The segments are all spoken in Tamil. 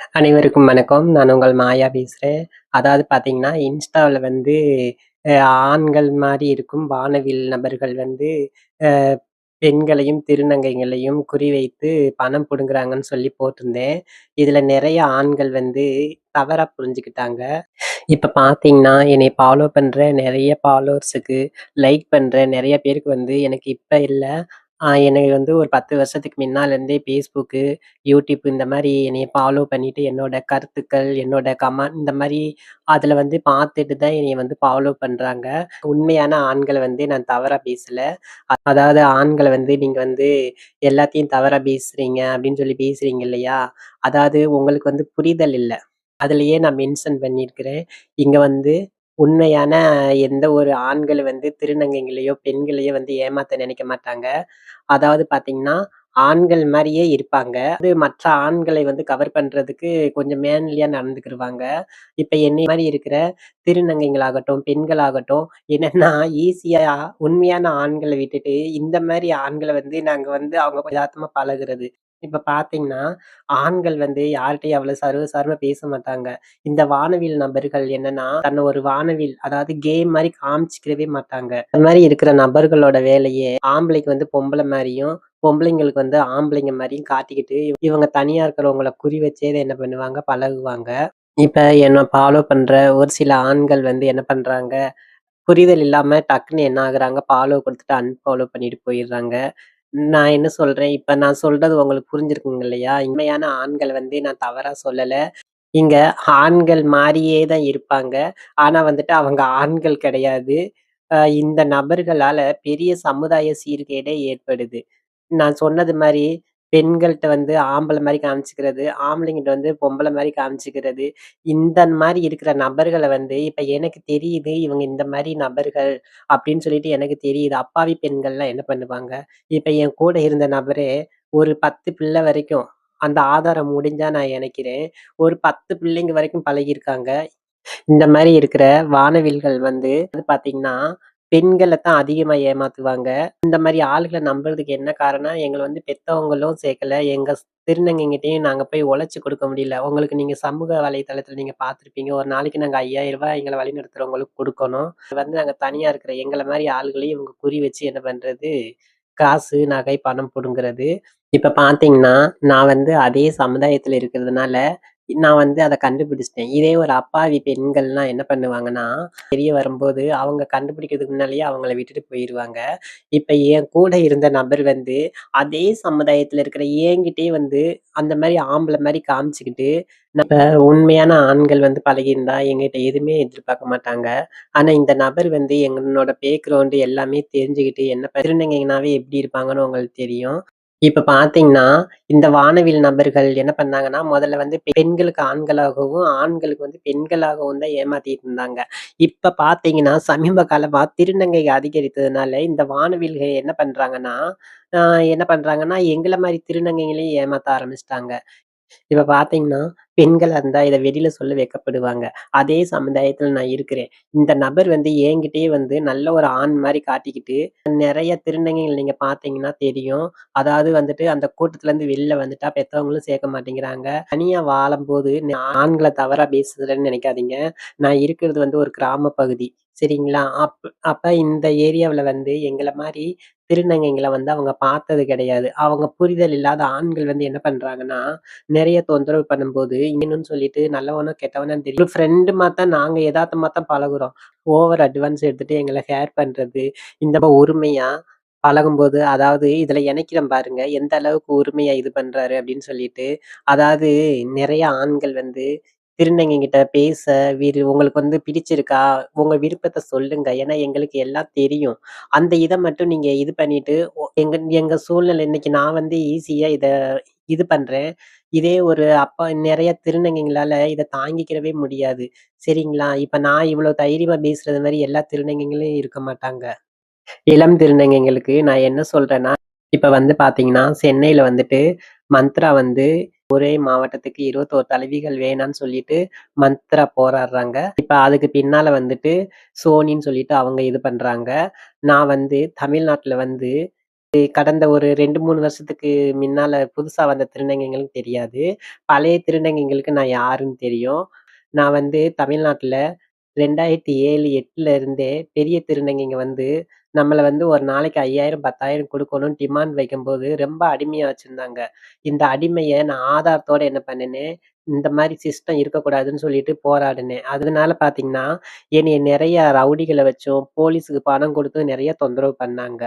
அனைவருக்கும் வணக்கம். நான் உங்கள் மாயா பேசுறேன். அதாவது பார்த்தீங்கன்னா, இன்ஸ்டாவுல வந்து அ ஆண்கள் மாரி இருக்கும் வானவில் நபர்கள் வந்து அ பெண்களையும், திருநங்கைகளையும் குறிவைத்து பணம் புடுங்குறாங்கன்னு சொல்லி போட்டிருந்தேன். இதுல நெறைய ஆண்கள் வந்து தவறா புரிஞ்சுக்கிட்டாங்க. இப்ப பார்த்தீங்கன்னா, என்னைய ஃபாலோ பண்ற நெறைய ஃபாலோவர்ஸுக்கு, லைக் பண்ற நெறைய பேருக்கு வந்து எனக்கு இப்ப இல்ல. எனக்கு வந்து ஒரு 10 வருஷத்துக்கு முன்னால இருந்தே Facebook, YouTube இந்த மாரி என்னைய ஃபாலோ பண்ணிட்டு என்னோட கருத்துக்கள், என்னோட கமெண்ட் இந்த மாரி அதுல வந்து பார்த்துட்டு தான் என்னைய வந்து ஃபாலோ பண்றாங்க. உண்மையான ஆண்கள வந்து நான் தவறா பேசல. அதாவது ஆண்கள வந்து நீங்க வந்து எல்லாத்தையும் தவறா பேசுறீங்க அப்படின்னு சொல்லி பேசுறீங்க இல்லையா? அதாவது உங்களுக்கு வந்து புரிதல் இல்ல. அதிலேயே நான் மென்ஷன் பண்ணியிருக்கிறேன். இங்க வந்து உண்மையான எந்த ஒரு ஆண்கள் வந்து திருநங்கைகளையோ, பெண்களையோ வந்து ஏமாத்த நினைக்க மாட்டாங்க. அதாவது பார்த்தீங்கன்னா, ஆண்கள் மாரியே இருப்பாங்க. அது மற்ற ஆண்களை வந்து கவர் பண்றதுக்கு கொஞ்சம் மேன்லியா நடந்துக்கிருவாங்க. இப்ப என்னைய மாரி இருக்கிற திருநங்கைகளாகட்டும், பெண்களாகட்டும் என்னன்னா ஈஸியா உண்மையான ஆண்கள விட்டுட்டு, இந்த மாரி ஆண்கள வந்து நாங்க வந்து அவங்க எதார்த்தமா பழகுறது. இப்ப பார்த்தீங்கன்னா, ஆண்கள் வந்து யார்ட்டயும் அவ்வளவு சர்வசாதாரணமா பேச மாட்டாங்க. இந்த வானவில் நபர்கள் என்னன்னா, தன்ன ஒரு வானவில் அதாவது கேம் மாரி காமிச்சுக்கிறவே மாட்டாங்க. அந்த மாரி இருக்கிற நபர்களோட வேலையே, ஆம்பளைக்கு வந்து பொம்பள மாரியும், பொம்பளைங்களுக்கு வந்து ஆம்பளைங்க மாரியும் காட்டிக்கிட்டு, இவங்க தனியா இருக்கிறவங்கள குறி வச்சே என்ன பண்ணுவாங்க, பழகுவாங்க. இப்ப என்ன ஃபாலோ பண்ற ஒரு சில ஆண்கள் வந்து என்ன பண்றாங்க, புரிதல் இல்லாம டக்குன்னு என்ன ஆகுறாங்க, ஃபாலோ குடுத்துட்டு அன்ஃபாலோ பண்ணிட்டு போயிர்றாங்க. நான் என்ன சொல்றேன், இப்ப நான் சொல்றது உங்களுக்கு புரிஞ்சிருக்குங்க இல்லையா? உண்மையான ஆண்கள் வந்து நான் தவறா சொல்லல. இங்க ஆண்கள் மாரியே தான் இருப்பாங்க. ஆனா வந்துட்டு அவங்க ஆண்கள் கிடையாது. இந்த நபர்களால பெரிய சமுதாய சீர்கேடே ஏற்படுது. நான் சொன்னது மாரி பெண்கள்ட்ட வந்து ஆம்பள மாரி காமிச்சுக்கிறது, ஆம்பளைங்கட்ட வந்து பொம்பள மாரி காமிச்சுக்கிறது. இந்த மாரி இருக்கிற நபர்கள வந்து இப்ப எனக்கு தெரியுது, இவங்க இந்த மாரி நபர்கள் அப்படின்னு சொல்லிட்டு எனக்கு தெரியுது. அப்பாவி பெண்கள்லாம் என்ன பண்ணுவாங்க, இப்ப என் கூட இருந்த நபரே ஒரு 10 பிள்ளை வரைக்கும் அந்த ஆதாரம் முடிஞ்சா நான் இணைக்கிறேன். ஒரு 10 பிள்ளைங்க வரைக்கும் பழகியிருக்காங்க. இந்த மாரி இருக்கிற வானவில்கள் வந்து பார்த்தீங்கன்னா, பெண்கள தான் அதிகமா ஏமாத்துவாங்க. இந்த மாரி ஆளுகள நம்புறதுக்கு என்ன காரணம், எங்கள வந்து பெத்தவங்களும் சேர்க்கல. எங்க திருநங்கைகிட்டயும் நாங்க போய் உழைச்சு குடுக்க முடியல. உங்களுக்கு நீங்க சமூக வலைதளத்தில நீங்க பார்த்திருப்பீங்க. ஒரு நாளைக்கு நாங்க ரூ. 5000 எங்கள வழிநடத்துறவங்களுக்கு குடுக்கணும். வந்து நாங்க தனியா இருக்கிற எங்கள மாரி ஆளுகளையும் இவங்க குறி வச்சு என்ன பண்றது, காசு, நகை, பணம் புடுங்குறது. இப்ப பார்த்தீங்கன்னா, நான் வந்து அதே சமுதாயத்தில இருக்கிறதுனால, நான் வந்து அத கண்டுபிடிச்சுட்டேன். இதே ஒரு அப்பாவி பெண்கள்லாம் என்ன பண்ணுவாங்கன்னா, தெரிய வரும்போது அவங்க கண்டுபிடிக்கிறதுக்கு முன்னாலயே அவங்கள விட்டுட்டு போயிருவாங்க. இப்ப என் கூட இருந்த நபர் வந்து, அதே சமுதாயத்தில இருக்கிற என்கிட்டயே வந்து அந்த மாரி ஆம்பள மாரி காமிச்சுக்கிட்டு, இப்ப உண்மையான ஆண்கள் வந்து பழகியிருந்தா என்கிட்ட எதுவுமே எதிர்பார்க்க மாட்டாங்க. ஆனா இந்த நபர் வந்து என்னோட பேக்ரவுண்ட் எல்லாமே தெரிஞ்சுக்கிட்டு, என்ன திருநங்கைனாவே எப்படி இருப்பாங்கன்னு உங்களுக்கு தெரியும். இப்ப பார்த்தீங்கன்னா, இந்த வானவில் நபர்கள் என்ன பண்ணாங்கன்னா, முதல்ல வந்து பெண்களுக்கு ஆண்களாகவும், ஆண்களுக்கு வந்து பெண்களாகவும் தான் ஏமாத்திட்டு இருந்தாங்க. இப்ப பார்த்தீங்கன்னா, சமீப காலமா திருநங்கை அதிகரித்ததுனால, இந்த வானவில்கள் அ என்ன பண்றாங்கன்னா, எங்கள மாரி திருநங்கைகளையும் ஏமாத்த ஆரம்பிச்சுட்டாங்க. இப்ப பார்த்தீங்கன்னா, பெண்களா இருந்தா இத வெளில சொல்ல வெட்கப்படுவாங்க. அதே சமுதாயத்துல நான் இருக்கிறேன். இந்த நபர் வந்து என்கிட்டயே வந்து நல்ல ஒரு ஆண் மாரி காட்டிக்கிட்டு, நெறைய திருநங்கைகள் நீங்க பார்த்தீங்கன்னா தெரியும். அதாவது வந்துட்டு அந்த கூட்டத்துலருந்து வெளில வந்துட்டா பெத்தவங்களும் சேர்க்க மாட்டேங்கிறாங்க. தனியா வாழும்போது ஆண்கள தவறா பேசுறேன்னு நெனைக்காதீங்க. நான் இருக்கிறது வந்து ஒரு கிராம பகுதி. சரிங்களா? அப்ப இந்த ஏரியாவுல வந்து எங்கள மாரி திருநங்கைகள வந்து அவங்க பார்த்தது கிடையாது. அவங்க புரிதல் இல்லாத ஆண்கள் வந்து என்ன பண்றாங்கன்னா, நெறைய தொந்தரவு பண்ணும்போது, வேணும்னு சொல்லிட்டு நல்லவனோ, கெட்டவனோன்னு தெரியும். ஒரு ஃப்ரெண்டு மாரி தான் நாங்க எதார்த்தமா தான் பழகுறோம். ஓவர் அட்வான்ஸ் எடுத்துட்டு எங்கள ஹேர் பண்றது, இந்த உரிமையா பழகும்போது, அதாவது இதுல இணைக்கிறேன் பாருங்க, எந்த அளவுக்கு உரிமையா இது பண்றாரு அப்படின்னு சொல்லிட்டு. அதாவது நெறைய ஆண்கள் வந்து திருநங்கைகிட்ட பேச, உங்களுக்கு வந்து பிடிச்சிருக்கா? உங்க விருப்பத்த சொல்லுங்க. ஏன்னா எங்களுக்கு எல்லாம் தெரியும். அந்த இத மட்டும் நீங்க இது பண்ணிட்டு, எங்க எங்க சூழ்நிலை இன்னைக்கு நான் வந்து ஈஸியா இது பண்றேன். இதே ஒரு அப்பா நெறைய திருநங்கைங்களால இத தாங்கிக்கிறவே முடியாது. சரிங்களா? இப்ப நான் இவ்வளோ தைரியமா பேசுறது மாரி எல்லா திருநங்கைகளும் இருக்க மாட்டாங்க. இளம் திருநங்கைங்களுக்கு நான் என்ன சொல்றேன்னா, இப்ப வந்து பார்த்தீங்கன்னா, சென்னையில வந்துட்டு மந்த்ரா வந்து ஒரே மாவட்டத்துக்கு 21 தலைவிகள் வேணான்னு சொல்லிட்டு மந்த்ரா போராடுறாங்க. இப்ப அதுக்கு பின்னால வந்துட்டு சோனின்னு சொல்லிட்டு அவங்க இது பண்றாங்க. நான் வந்து தமிழ்நாட்டுல வந்து கடந்த ஒரு 2, 3 வருஷத்துக்கு முன்னால புதுசா வந்த திருநங்கைகளுக்கு தெரியாது. பழைய திருநங்கைகளுக்கு நான் யாருன்னு தெரியும். நான் வந்து தமிழ்நாட்டுல 2007, 8ல இருந்தே பெரிய திருநங்கைங்க வந்து நம்மள வந்து ஒரு நாளைக்கு 5,000, 10,000 குடுக்கணும்னு டிமாண்ட் வைக்கும்போது ரொம்ப அடிமையா வச்சிருந்தாங்க. இந்த அடிமைய நான் ஆதாரத்தோட என்ன பண்ணுனேன், இந்த மாரி சிஸ்டம் இருக்கக்கூடாதுன்னு சொல்லிட்டு போராடுனேன். அதனால பார்த்தீங்கன்னா, என்னைய நெறைய ரவுடிகள வச்சும், போலீஸுக்கு பணம் குடுத்தும் நெறைய தொந்தரவு பண்ணாங்க.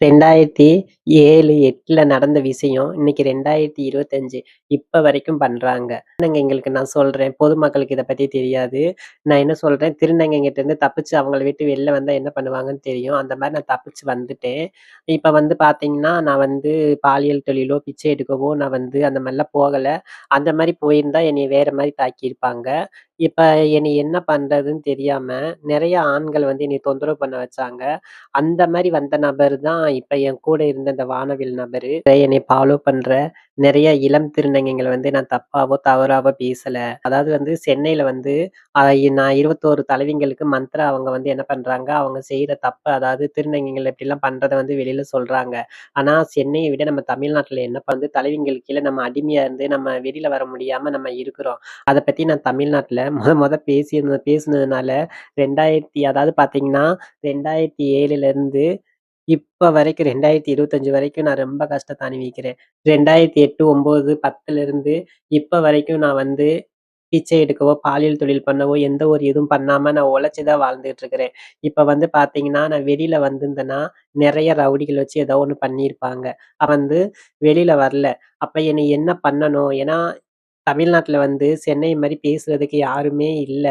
2007, 8ல நடந்த விஷயம் இன்னைக்கு 2025 இப்ப வரைக்கும் பண்றாங்க. திருநங்கைகளுக்கு நான் சொல்றேன், பொதுமக்களுக்கு இத பத்தி தெரியாது. நான் என்ன சொல்றேன், திருநங்கைகிட்டருந்து தப்பிச்சு அவங்கள விட்டு வெளில வந்தா என்ன பண்ணுவாங்கன்னு தெரியும். அந்த மாரி நான் தப்பிச்சு வந்துட்டேன். இப்ப வந்து பார்த்தீங்கன்னா, நான் வந்து பாலியல் தொழிலோ, பிச்சை எடுக்கவோ நான் வந்து அந்த மாரிலாம் போகல. அந்த மாரி போயிருந்தா என்னைய வேற மாரி தாக்கியிருப்பாங்க. இப்ப என்னைய என்ன பண்றதுன்னு தெரியாம, நெறைய ஆண்கள் வந்து என்னைய தொந்தரவு பண்ண வச்சாங்க. அந்த மாரி வந்த நபர் தான் இப்ப என் கூட இருந்த அந்த வானவில் நபரு. என்னைய ஃபாலோ பண்ற நெறைய இளம் திருநங்கைகள வந்து நான் தப்பாவோ, தவறாவோ பேசல. அதாவது வந்து சென்னையில வந்து அ நான் 21 தலைவிங்களுக்கு மந்த்ரா அவங்க வந்து என்ன பண்றாங்க, அவங்க செய்ற தப்ப அதாவது திருநங்கைகள் இப்படிலாம் பண்றத வந்து வெளில சொல்றாங்க. ஆனா சென்னைய விட நம்ம தமிழ்நாட்டுல என்ன வந்து தலைவிங்களுக்கு கீழ நம்ம அடிமையா இருந்து நம்ம வெளில வர முடியாம நம்ம இருக்கிறோம். அத பத்தி நான் தமிழ்நாட்டுல மொத பேசுனதுனால 2000 அதாவது பார்த்தீங்கன்னா 2007ல இருந்து இப்ப வரைக்கும் 2025 வரைக்கும் நான் ரொம்ப கஷ்டத்த அனுபவிக்கிறேன். 2008, 9, 10லிருந்து இப்ப வரைக்கும் நான் வந்து பிச்சை எடுக்கவோ, பாலியல் தொழில் பண்ணவோ, எந்த ஒரு இதுவும் பண்ணாம நான் உழைச்சு தான் வாழ்ந்துட்டு இருக்கிறேன். இப்ப வந்து பார்த்தீங்கன்னா, நான் வெளில வந்திருந்தேன்னா, நெறைய ரவுடிகள் வச்சு ஏதோ ஒண்ணு பண்ணியிருப்பாங்க. வந்து வெளில வரல. அப்ப என்னைய என்ன பண்ணணும்? ஏன்னா, தமிழ்நாட்டுல வந்து சென்னை மாரி பேசுறதுக்கு யாருமே இல்ல.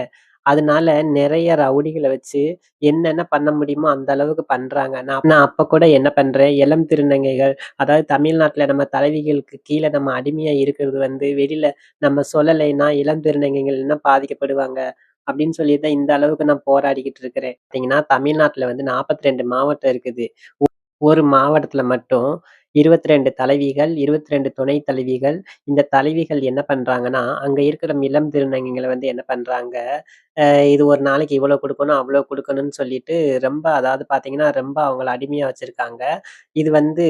அதனால நெறைய ரவுடிகள வச்சு என்னென்ன பண்ண முடியுமோ அந்த அளவுக்கு பண்றாங்க. நான் நான் அப்ப கூட என்ன பண்றேன், இளம் திருநங்கைகள் அதாவது தமிழ்நாட்டுல நம்ம தலைவிகளுக்கு கீழ நம்ம அடிமையா இருக்கிறது வந்து வெளில நம்ம சொல்லலைன்னா, இளம் திருநங்கைகள் என்ன பாதிக்கப்படுவாங்க. அப்படின்னு சொல்லி தான் இந்த அளவுக்கு நான் போராடிக்கிட்டு இருக்கிறேன். பார்த்தீங்கன்னா, தமிழ்நாட்டுல வந்து 42 மாவட்டம் இருக்குது. ஒரு மாவட்டத்துல மட்டும் 22 தலைவிகள், 22 துணை தலைவிகள். இந்த தலைவிகள் என்ன பண்றாங்கன்னா, அங்க இருக்கிற இளம் திருநங்கைகள வந்து என்ன பண்றாங்க, இது ஒரு நாளைக்கு இவ்வளோ குடுக்கணும், அவ்வளோ குடுக்கணும்னு சொல்லிட்டு ரொம்ப அதாவது பார்த்தீங்கன்னா, ரொம்ப அவங்கள அடிமையா வச்சிருக்காங்க. இது வந்து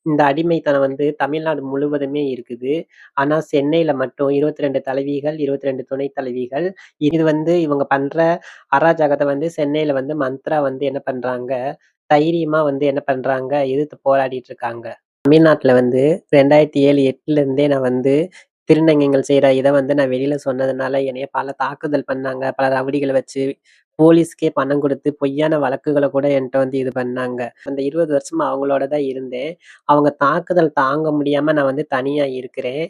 இந்த அடிமைத்தனம் வந்து தமிழ்நாடு முழுவதுமே இருக்குது. ஆனா சென்னையில மட்டும் 22 தலைவிகள், 22 துணை தலைவிகள். இது வந்து இவங்க பண்ற அராஜகத்த வந்து சென்னையில வந்து மந்த்ரா வந்து என்ன பண்றாங்க, தைரியமா வந்து என்ன பண்றாங்க, எதிர்த்து போராடிட்டு இருக்காங்க. தமிழ்நாட்டுல வந்து 2007, 8ல இருந்தே நான் வந்து திருநங்கைகள் செய்ற இத வந்து நான் வெளில சொன்னதுனால, என்னைய பல தாக்குதல் பண்ணாங்க. பல ரவுடிகள வச்சு, போலீஸ்க்கே பணம் குடுத்து, பொய்யான வழக்குகள கூட என்ட்ட வந்து இது பண்ணாங்க. அந்த 20 வருஷமா அவங்களோட தான் இருந்தேன். அவங்க தாக்குதல் தாங்க முடியாம நான் வந்து தனியா இருக்கிறேன்.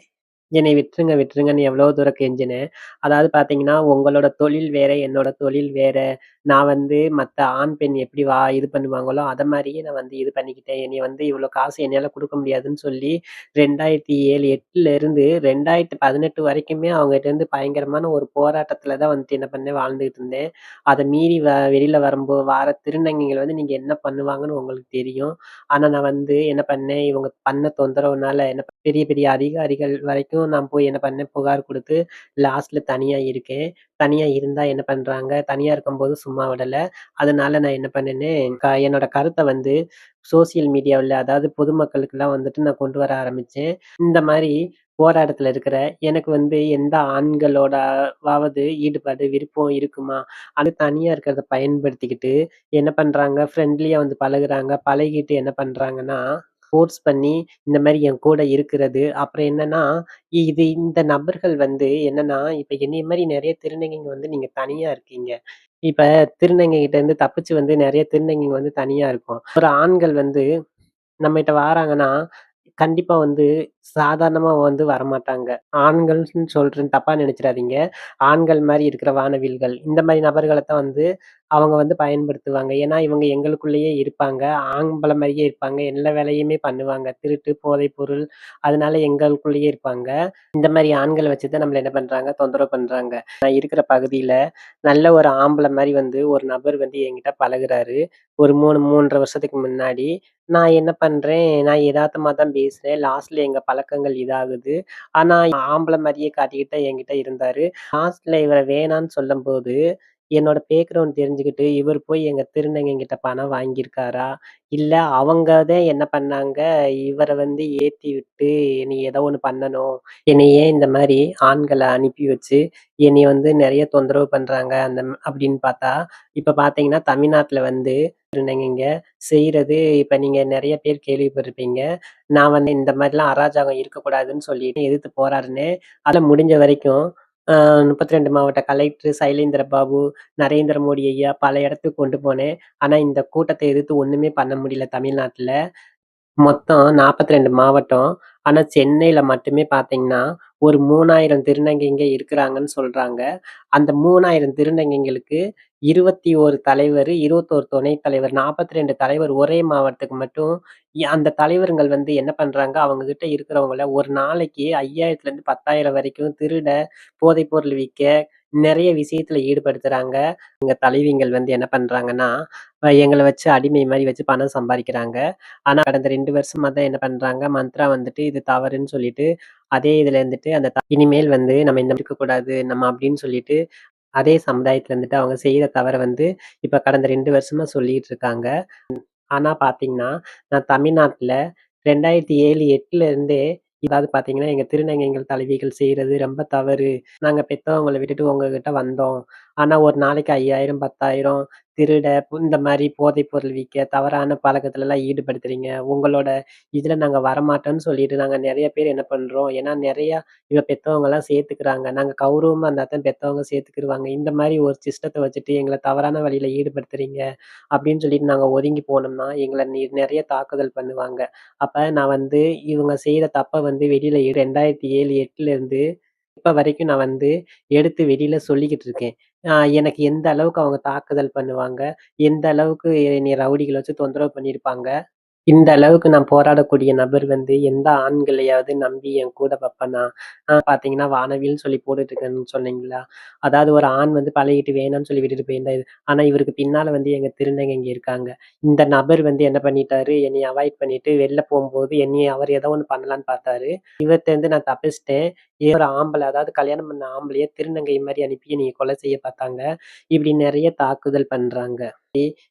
என்னைய விட்டுருங்க, விட்டுருங்கன்னு எவ்வளோ தூரம் கெஞ்சினேன். அதாவது பார்த்தீங்கன்னா, உங்களோட தொழில் வேற, என்னோட தொழில் வேற. நான் வந்து மத்த ஆண், பெண் எப்படி இது பண்ணுவாங்களோ, அத மாரியே நான் வந்து இது பண்ணிக்கிட்டேன். என்னைய வந்து இவ்வளோ காசு என்னால குடுக்க முடியாதுன்னு சொல்லி 2007, 8ல இருந்து 2018 வரைக்குமே அவங்கட்டருந்து பயங்கரமான ஒரு போராட்டத்துல தான் வந்துட்டு என்ன பண்ணேன், வாழ்ந்துகிட்டு இருந்தேன். அத மீறி வெளில வார திருநங்கைகள் வந்து நீங்க என்ன பண்ணுவாங்கன்னு உங்களுக்கு தெரியும். ஆனா நான் வந்து என்ன பண்ணேன், இவங்க பண்ண தொந்தரவுனால என்ன பெரிய பெரிய அதிகாரிகள் வரைக்கும் நான் போய் என்ன பண்ணேன், புகார் குடுத்து லாஸ்ட்ல தனியா இருக்கேன். தனியா இருந்தா என்ன பண்றாங்க, தனியா இருக்கும்போது சும்மா விடல. அதனால நான் என்ன பண்ணுனேன், என்னோட கருத்த வந்து சோசியல் மீடியாவுல அதாவது பொதுமக்களுக்கெல்லாம் வந்துட்டு நான் கொண்டு வர ஆரம்பிச்சேன். இந்த மாரி போராட்டத்துல இருக்கிற எனக்கு வந்து எந்த ஆண்களோடவாவது ஈடுபாடு, விருப்பம் இருக்குமா? அது தனியா இருக்கிறத பயன்படுத்திக்கிட்டு என்ன பண்றாங்க, ஃப்ரெண்ட்லியா வந்து பழகுறாங்க. பழகிட்டு என்ன பண்றாங்கன்னா, ஃபோர்ஸ் பண்ணி இந்த மாரி என் கூட இருக்கிறது. அப்புறம் என்னன்னா, இந்த நபர்கள் வந்து என்னன்னா, இப்ப என்னைய மாரி நெறைய திருநங்கைங்க வந்து நீங்க தனியா இருக்கீங்க. இப்ப திருநங்கைகிட்ட இருந்து தப்பிச்சு வந்து நெறைய திருநங்கைங்க வந்து தனியா இருக்கோம். ஒரு ஆண்கள் வந்து நம்மகிட்ட வாராங்கன்னா, கண்டிப்பா வந்து சாதாரணமா வந்து வரமாட்டாங்க. ஆண்கள்ன்னு சொல்றேன் தப்பா நெனச்சிறாதீங்க. ஆண்கள் மாரி இருக்கிற வானவில்கள். இந்த மாரி நபர்கள தான் வந்து அவங்க வந்து பயன்படுத்துவாங்க. ஏன்னா, இவங்க எங்களுக்குள்ளேயே இருப்பாங்க. ஆம்பள மாரியே இருப்பாங்க. எல்லா வேலையுமே பண்ணுவாங்க. திருட்டு, போதைப்பொருள் அதனால எங்களுக்குள்ளேயே இருப்பாங்க. இந்த மாரி ஆண்கள வச்சு தான் நம்மள என்ன பண்றாங்க, தொந்தரவு பண்றாங்க. நான் இருக்கிற பகுதியில நல்ல ஒரு ஆம்பள மாரி வந்து ஒரு நபர் வந்து என்கிட்ட பழகுறாரு. ஒரு 3 வருஷத்துக்கு முன்னாடி. நான் என்ன பண்றேன், நான் எதார்த்தமா தான் பேசுறேன். லாஸ்ட்ல எங்க பழக்கங்கள் இதாகுது. ஆனா ஆம்பள மாரியே காட்டிக்கிட்டு என்கிட்ட இருந்தாரு. லாஸ்ட்ல இவர வேணான்னு சொல்லும்போது, என்னோட பேக்ரவுண்ட் தெரிஞ்சுக்கிட்டு, இவர் போய் எங்க திருநங்கைகிட்ட பணம் வாங்கியிருக்காரா? இல்ல அவங்க தான் என்ன பண்ணாங்க, இவர வந்து ஏத்தி விட்டு, "நீ ஏதோ ஒண்ணு பண்ணணும். என்னைய ஏன் இந்த மாரி ஆண்கள அனுப்பி வச்சு, என்னைய வந்து நெறைய தொந்தரவு பண்றாங்க." அப்படின்னு பார்த்தா, இப்ப பார்த்தீங்கன்னா, தமிழ்நாட்டுல வந்து திருநங்கைங்க செய்றது இப்ப நீங்க நெறைய பேர் கேள்விப்பட்டிருப்பீங்க. நான் வந்து இந்த மாரிலாம் அராஜகம் இருக்கக்கூடாதுன்னு சொல்லிட்டு எதிர்த்து போராடினேன். அதுல முடிஞ்ச வரைக்கும் அ 32 மாவட்ட கலெக்டர் சைலேந்திர பாபு, நரேந்திர மோடி ஐயா பல இடத்துக்கு கொண்டு போனேன். ஆனா இந்த கூட்டத்த எதிர்த்து ஒண்ணுமே பண்ண முடியல தமிழ்நாட்டுல. மொத்தம் 42 மாவட்டம். ஆனா சென்னையில மட்டுமே பார்த்தீங்கன்னா, ஒரு 3000 திருநங்கைங்க இருக்கிறாங்கன்னு சொல்றாங்க. அந்த 3000 திருநங்கைங்களுக்கு 21 தலைவரு, 21 துணைத் தலைவர், 42 தலைவர் ஒரே மாவட்டத்துக்கு மட்டும். அந்த தலைவருங்கள் வந்து என்ன பண்றாங்க, அவங்க கிட்ட இருக்கிறவங்கள ஒரு நாளைக்கு 5000லேருந்து 10,000 வரைக்கும் திருட, போதைப் பொருள் விக்க, நெறைய விஷயத்துல ஈடுபடுத்துறாங்க. எங்க தலைவிகள் வந்து என்ன பண்றாங்கன்னா, எங்கள வச்சு அடிமை மாரி வச்சு பணம் சம்பாரிக்கிறாங்க. ஆனா கடந்த 2 வருஷமா தான் என்ன பண்றாங்க, மந்த்ரா வந்துட்டு இது தவறுன்னு சொல்லிட்டு, அதே இதுல இருந்துட்டு இனிமேல் வந்து நம்ம இந்த மாரி இருக்கக்கூடாது. நம்ம அப்படின்னு சொல்லிட்டு, அதே சமுதாயத்துல இருந்துட்டு அவங்க செய்ற தவற வந்து, இப்ப கடந்த 2 வருஷமா சொல்லிட்டு இருக்காங்க. ஆனா பார்த்தீங்கன்னா, நான் தமிழ்நாட்ல 2007, 8ல இருந்தே இதாவது பார்த்தீங்கன்னா, எங்க திருநங்கைகள் தலைவிகள் செய்றது ரொம்ப தவறு. நாங்க பெத்தவங்கள விட்டுட்டு உங்ககிட்ட வந்தோம். ஆனா ஒரு நாளைக்கு 5000, 10,000 திருட, இந்த மாரி போதைப் பொருள் விக்க, தவறான பழக்கத்துலலாம் ஈடுபடுத்துறீங்க. உங்களோட இதுல நாங்க வரமாட்டோம்ன்னு சொல்லிட்டு நாங்க நெறைய பேர் என்ன பண்றோம், ஏன்னா நெறையா எங்க பெத்தவங்கலாம் சேர்த்துக்கிறாங்க. நாங்க கௌரவமா இருந்தா தான் பெத்தவங்க சேர்த்துக்கிருவாங்க. இந்த மாரி ஒரு சிஸ்டத்த வச்சுட்டு எங்கள தவறான வழியில ஈடுபடுத்துறீங்க. அப்படின்னு சொல்லிட்டு நாங்க ஒதுங்கி போனோம்னா, எங்கள நெறைய தாக்குதல் பண்ணுவாங்க. அப்ப நான் வந்து இவங்க செய்ற தப்ப வந்து வெளியில 2007, 8லேருந்து இப்ப வரைக்கும் நான் வந்து எடுத்து வெளியில சொல்லிக்கிட்டு இருக்கேன். எனக்கு எந்த அளவுக்கு அவங்க தாக்குதல் பண்ணுவாங்க, எந்த அளவுக்கு என்னைய ரவுடிகள வச்சு தொந்தரவு பண்ணியிருப்பாங்க. இந்த அளவுக்கு நான் போராடக்கூடிய நபர் வந்து எந்த ஆண்களையாவது நம்பி என் கூட வப்பனா? பார்த்தீங்கன்னா, வானவில்ன்னு சொல்லி போட்டுட்டுருக்கேன்னு சொன்னீங்களா? அதாவது ஒரு ஆண் வந்து பழகிட்டு வேணான்னு சொல்லி விட்டுட்டு போயிருந்தா இது. ஆனா இவருக்கு பின்னால வந்து எங்க திருநங்கைங்க இருக்காங்க. இந்த நபர் வந்து என்ன பண்ணிட்டாரு, என்னைய அவாய்ட் பண்ணிட்டு வெளில போம்போது என்னைய அவர் ஏதோ ஒண்ணு பண்ணலான்னு பார்த்தாரு. இவர்ட்டருந்து நான் தப்பிச்சுட்டேன். ஒரு ஆம்பள அதாவது கல்யாணம் பண்ண ஆம்பளைய திருநங்கை மாரி அனுப்பி என்னைய கொலை செய்ய பார்த்தாங்க. இப்படி நெறைய தாக்குதல் பண்றாங்க.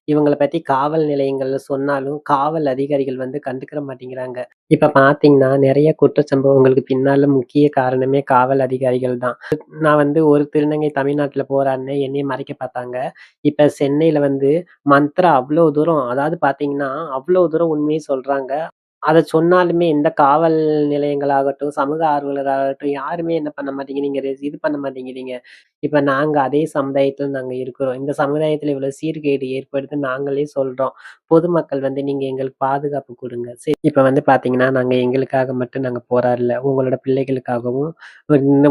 இவங்கள பத்தி காவல் நிலையங்கள்ல சொன்னாலும், காவல் அதிகாரிகள் வந்து கண்டுக்கிற மாட்டேங்கிறாங்க. இப்ப பார்த்தீங்கன்னா, நெறைய குற்றச் சம்பவங்களுக்கு பின்னால முக்கிய காரணமே காவல் அதிகாரிகள் தான். நான் வந்து ஒரு திருநங்கை தமிழ்நாட்டுல போராடினேன். என்னைய மறைக்க பார்த்தாங்க. இப்ப சென்னையில வந்து மந்த்ரா அவ்ளோ தூரம் அதாவது பார்த்தீங்கன்னா, அவ்ளோ தூரம் உண்மைய சொல்றாங்க. அத சொன்னாலுமே எந்த காவல் நிலையங்களாகட்டும், சமூக ஆர்வலராகட்டும் யாருமே என்ன பண்ண மாட்டேங்கிறீங்க, இது பண்ண மாட்டேங்கிறீங்க. இப்ப நாங்க அதே சமுதாயத்துல நாங்க இருக்கிறோம். இந்த சமுதாயத்துல இவ்வளவு சீர்கேடு ஏற்படுதுன்னு நாங்களே சொல்றோம். பொதுமக்கள் வந்து நீங்க எங்களுக்கு பாதுகாப்பு குடுங்க. இப்ப வந்து பார்த்தீங்கன்னா, நாங்க எங்களுக்காக மட்டும் நாங்க போராடல. உங்களோட பிள்ளைகளுக்காகவும்,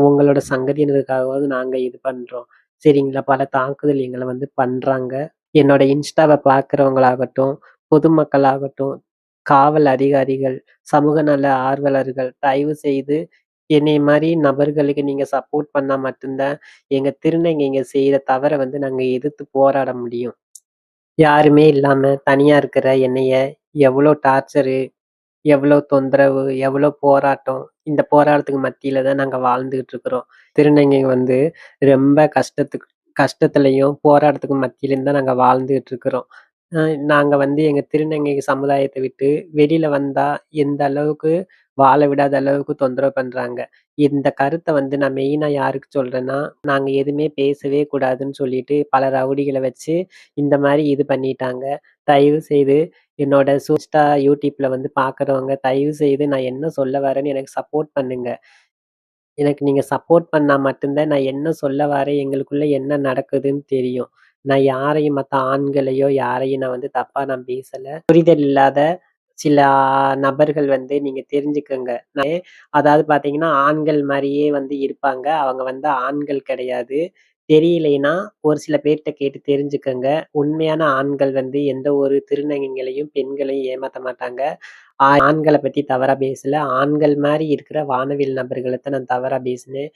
உங்களோட சங்கதியினருக்காகவும் நாங்க இது பண்றோம். சரிங்களா? பல தாக்குதல் எங்கள வந்து பண்றாங்க. என்னோட இன்ஸ்டாவ பார்க்கிறவங்களாகட்டும், பொதுமக்களாகட்டும், காவல் அதிகாரிகள், சமூக நல ஆர்வலர்கள் தயவு செய்து என்னைய மாரி நபர்களுக்கு நீங்க சப்போர்ட் பண்ணா மட்டும் தான், எங்க திருநங்கைங்க செய்ற தவற வந்து நாங்க எதிர்த்து போராட முடியும். யாருமே இல்லாம தனியா இருக்கிற என்னைய எவ்ளோ டார்ச்சரு, எவ்ளோ தொந்தரவு, எவ்ளோ போராட்டம். இந்த போராட்டத்துக்கு மத்தியில தான் நாங்க வாழ்ந்துகிட்டு இருக்கிறோம். திருநங்கைங்க வந்து ரொம்ப கஷ்டத்துலயும், போராட்டத்துக்கு மத்தியிலயும் தான் நாங்க வாழ்ந்துகிட்டு இருக்கிறோம். அ நாங்க வந்து எங்க திருநங்கை சமுதாயத்த விட்டு வெளியில வந்தா, எந்த அளவுக்கு வாழ விடாத அளவுக்கு தொந்தரவு பண்றாங்க. இந்த கருத்த வந்து நான் மெயினா யாருக்கு சொல்றேன்னா, நாங்க எதுவுமே பேசவே கூடாதுன்னு சொல்லிட்டு பல ரவுடிகள வச்சு இந்த மாரி இது பண்ணிட்டாங்க. தயவு செய்து என்னோட யூடியூப்ல வந்து பார்க்குறவங்க தயவு செய்து நான் என்ன சொல்ல வரேன்னு எனக்கு சப்போர்ட் பண்ணுங்க. எனக்கு நீங்க சப்போர்ட் பண்ணா மட்டும் தான் நான் என்ன சொல்ல வரேன், எங்களுக்குள்ள என்ன நடக்குதுன்னு தெரியும். நான் யாரையும் மத்த ஆண்களையோ, யாரையும் நான் வந்து தப்பா நான் பேசல. புரிதல் இல்லாத சில நபர்கள் வந்து நீங்க தெரிஞ்சுக்கங்க. அதாவது பார்த்தீங்கன்னா, ஆண்கள் மாரியே வந்து இருப்பாங்க. அவங்க வந்து ஆண்கள் கிடையாது. தெரியலைன்னா, ஒரு சில பேர்ட்ட கேட்டு தெரிஞ்சுக்கங்க. உண்மையான ஆண்கள் வந்து எந்த ஒரு திருநங்கைகளையும், பெண்களையும் ஏமாத்த மாட்டாங்க. ஆண்கள பத்தி தவறா பேசல. ஆண்கள் மாரி இருக்கிற வானவில் நபர்கள தான் நான் தவறா பேசினேன்.